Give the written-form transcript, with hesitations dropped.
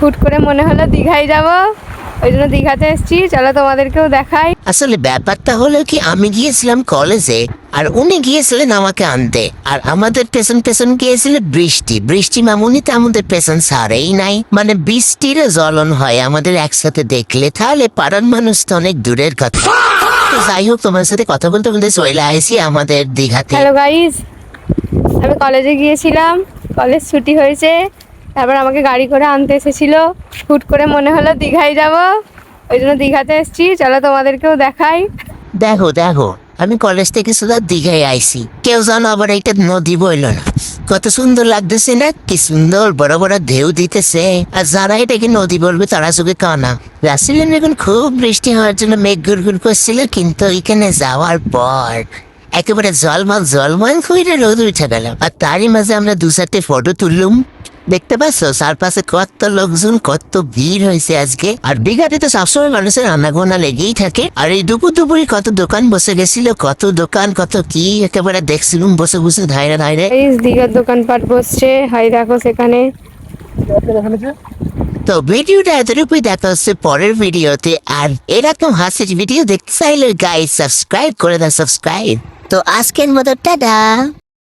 হুট করে মনে হলো দীঘায় যাব, ওই জন্য দীঘাতে এসেছি। চলো তোমাদেরকেও দেখাই। আসলে ব্যাপারটা হলো কি, আমি গিয়েছিলাম কলেজে আর উনি গিয়েছিলেন আমাকে আনতে, আর আমাদের পেছন পেছন গিয়েছিল বৃষ্টি। বৃষ্টি মামুনি তো আমাদের পেছন ছাড়েই নাই, মানে বৃষ্টির জ্বলন হয় আমাদের একসাথে দেখলে, তাহলে পাড়ার মানুষ তো অনেক দূরের কথা। তো যাই হোক, তোমার সাথে কথা বলতে বলতে চলে আসি আমাদের দীঘাতে। হ্যালো গাইস, আমি কলেজে গিয়েছিলাম, কলেজ ছুটি হয়েছে, তারপর আমাকে গাড়ি করে আনতে এসেছিল। হুট করে মনে হলো দীঘায় যাব, ওই জন্য দীঘাতে এসেছি। চলো তোমাদেরকেও দেখাই। দেখো দেখো, আমি কলেজ থেকে শুধু দীঘায় আইছি, কেউ জানো আবার এটা নদী বইল না। কত সুন্দর লাগতেছে না, কি সুন্দর বড় বড় ঢেউ দিতেছে। আর যারা এটাকে নদী বলবে তারা চোখে কানা। রাসেলের এখন খুব বৃষ্টি হওয়ার জন্য মেঘ গুড় করছিল, কিন্তু এখানে যাওয়ার পর একেবারে জলমল হয়ে রোদ উঠে গেল। আর তারই মাঝে আমরা দু চারটে ফটো তুললুম। দেখতে পাচ্ছ চারপাশে কত লোকজন, কত ভিড় হয়েছে আজকে। আর দীঘাতে তো সবসময় মানুষের আনাগোনা লেগেই থাকে। আর এই দুপুর দুপুরে কত দোকান বসে গেছিল, কত দোকান কত কি একেবারে দেখছিলুম বসে বসে ধাইরে ধাইরে। গাইস, দীঘার দোকানপাট বসছে, হাই দেখো সেখানে। তো ভিডিওটা এতটুকুই, দেখা হচ্ছে পরের ভিডিওতে। আর এরকম হাসির ভিডিও দেখতে চাইলে গাইস সাবস্ক্রাইব করে দাও, সাবস্ক্রাইব। তো আজকের মতো টাটা।